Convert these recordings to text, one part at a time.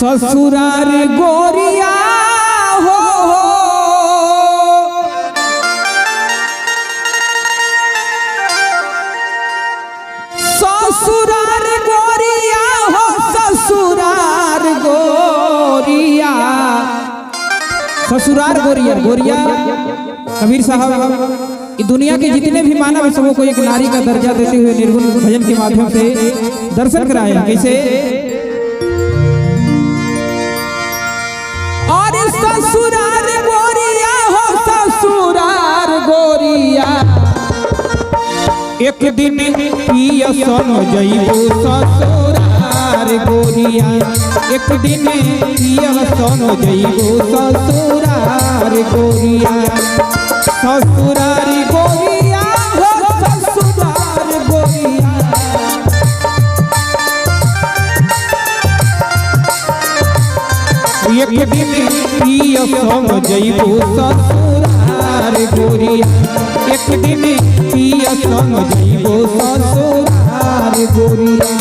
ससुरार गोरिया हो ससुरार गोरिया हो ससुरार गोरिया ससुरार गोरिया गोरिया कबीर साहब दुनिया के जितने भी मानव सबों को एक नारी का दर्जा देते हुए निर्गुण भजन के माध्यम से दर्शन कराया। कैसे? और ससुरार गोरिया हो ससुरार गोरिया एक दिन पिया सन जइबो ससुरार गोरिया एक दिन पिया सन जइबो ससुरार गोरिया ससुरार गोरिया हो ससुरार गोरिया एक दिन पिया सन जइबो ससुरार गोरिया एक दिन पिया सन जइबो ससुरार गोरिया।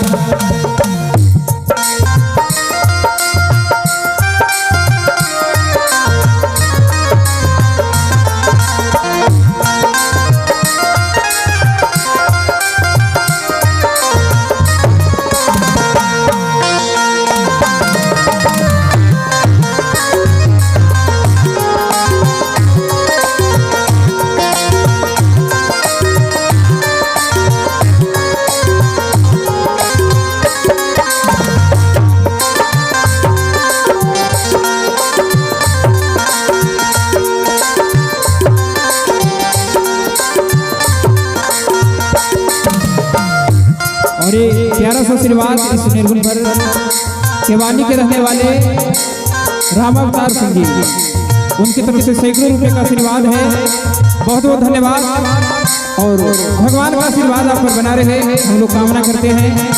और ये प्यारा सा आशीर्वाद इस निर्गुण पर केवानी के रहने वाले राम अवतार सिंह जी उनकी तरफ से सैकड़ों रुपए का आशीर्वाद है। बहुत बहुत धन्यवाद और भगवान का आशीर्वाद आप पर बना रहे हम लोग कामना करते हैं।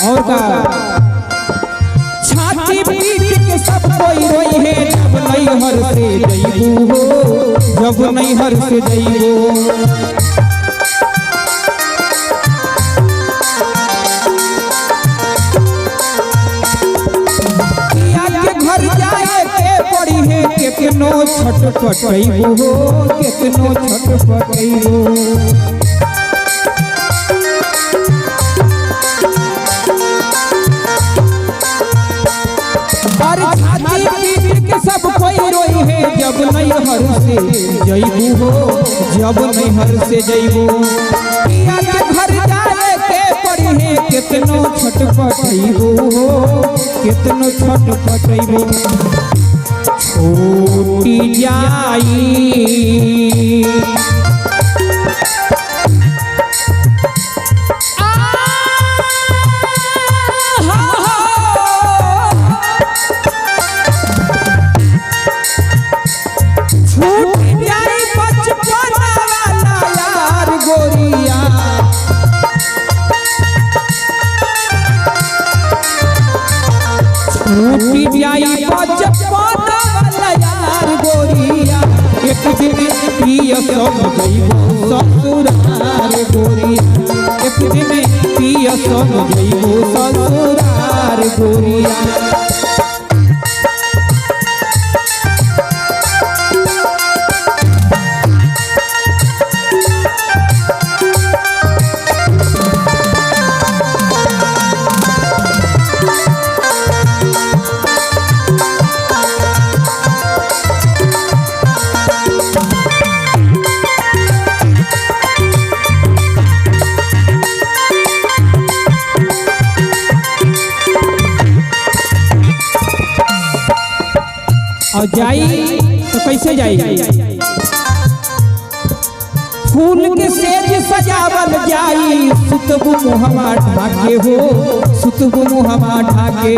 और का सब कोई रोई है जब नहीं हर से जइबू हो जब नहीं हर से जइबू पिया के घर जाए के पड़ी है कितनो छटपटइबू हो कितनो छटपटइबू सब कोई रोई है जब नहीं हर से जइबू हो जब नहीं हर से जइबू पिया के घर जाए के पड़ी है कितनो छटपटइबू हो कितनो छटपटइबू छूटी जाई छूटी जाई बचपन वाला यार गोरिया एक दिन पिया सन जइबो ससुरार गोरिया एक दिन पिया सन जइबो ससुरार गोरिया। और जाई तो कैसे जाई फूल के सेज सजावल जाई सुतबू मुहमा ढाके हो सुतबू मुहमा ढाके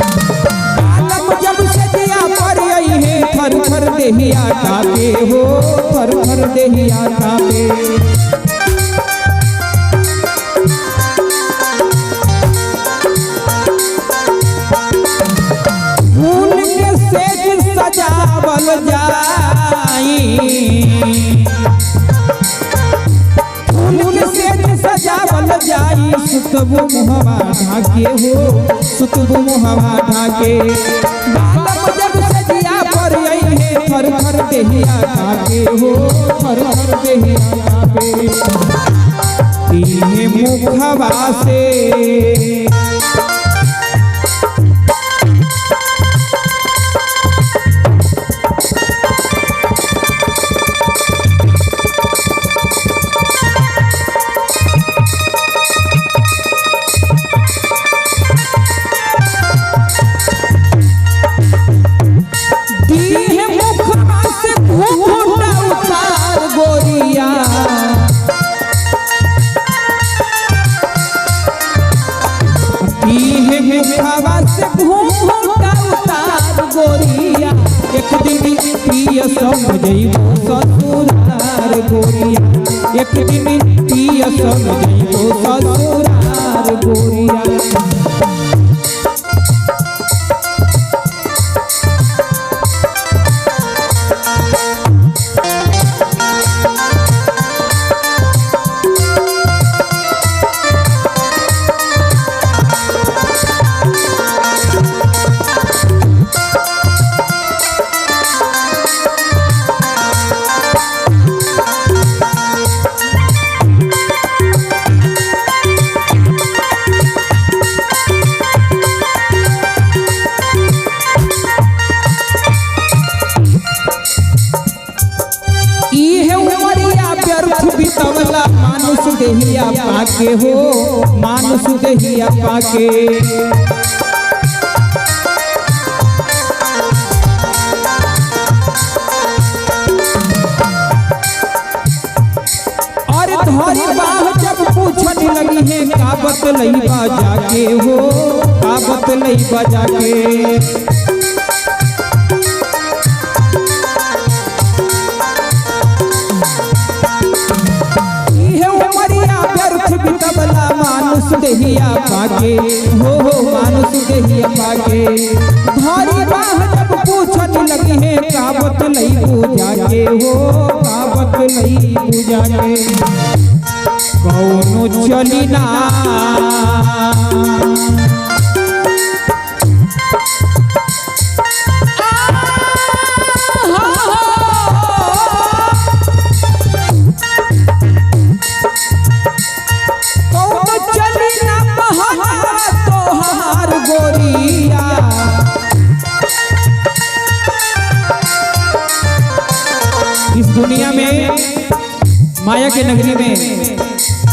आलम जब सजिया पर आई है थर थर देहिया कापे हो थर थर देहिया कापे सुतबो मुहवा ढाके हो, सुतबो मुहवा ढाके। बालम जब सजिया पर आई है थर थर देहिया कापे हो, थर थर देहिया कापे। तीहे मुखवा से गोरिया एक दिन पिय संग जइबो ससुरार गोरिया, एक दिन पिय संग जइबो ससुरार गोरिया। मानुष देहिया पाके हो, मानुष देहिया पाके। और धरी बाह जब पूछने लगी है का बतलैबा जाके हो, का बतलैबा जाके। मानुष देहिया पाके हो, मानुष देहिया पाके। धरी बाह जब पूछने लगी है का बतलैबू जाके हो, का बतलैबू जाके। कौनो चली ना गोरिया। इस दुनिया में माया के नगरी में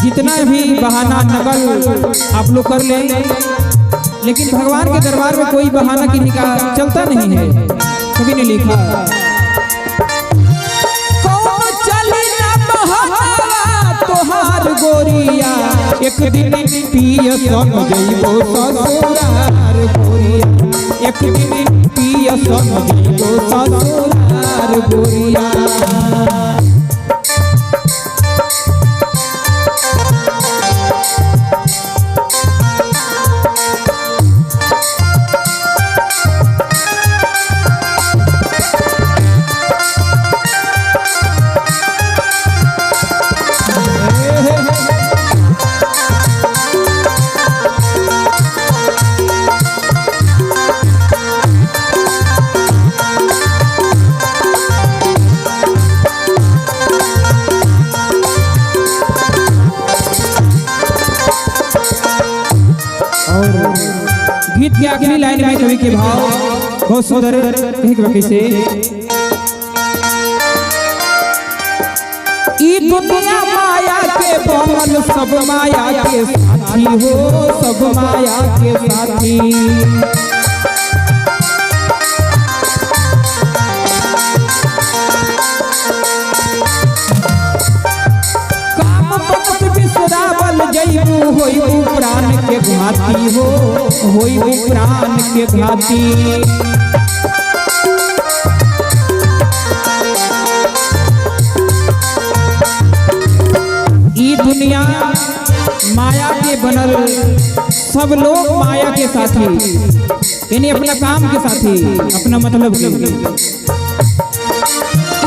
जितना भी बहाना नकल आप लोग कर लें, लेकिन भगवान के दरबार में कोई बहाना की निकाह चलता नहीं है, कभी नहीं लिखा। तोहार गोरिया एक दिन पिय संग जइबो ससुरार गोरिया, एक दिन पिय संग जइबो ससुरार गोरिया। गीत की आखिरी लाइन में कवि के भाव बहुत सुंदर कैसे। ई दुनिया माया के बनल सब माया के साथी हो, सब माया के साथी। जइबू होइबू प्राण के घाती हो, होइबू प्राण के घाती। ई दुनिया माया के बनल सब लोग माया के साथी, यानी अपना काम के साथी, अपना मतलब के।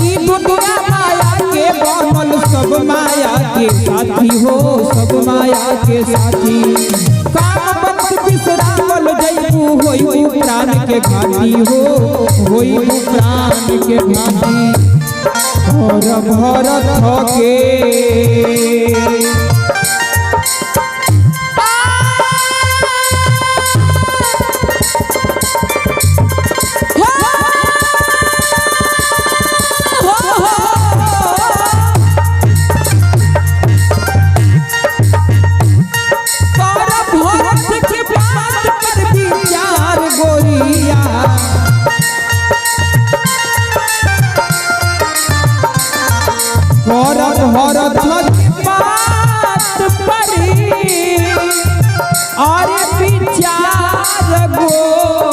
ई दुनिया माया के बनल सब सब माया के साथी हो, सब माया के साथी। काम बंद बिसरावल जइबू होई प्राण के घाटी हो, होई प्राण के घाटी। और भरत के भरत बात परी और विचार गोरिया।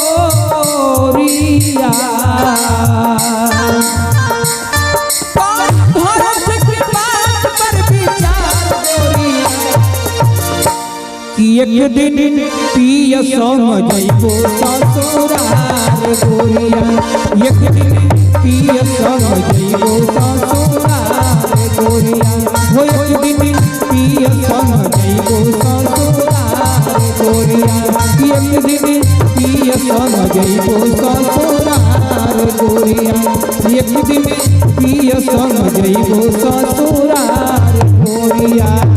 भरत की बात पर विचार गोरिया कि एक दिन पिय समझबो ससुरार गोरिया। एक दिन पिय समझबो ससुरार गोरिया। हो एक दिन पिय समझबो ससुरार गोरिया। एक दिन पिय समझबो ससुरार गोरिया। एक दिन पिय समझबो ससुरार गोरिया।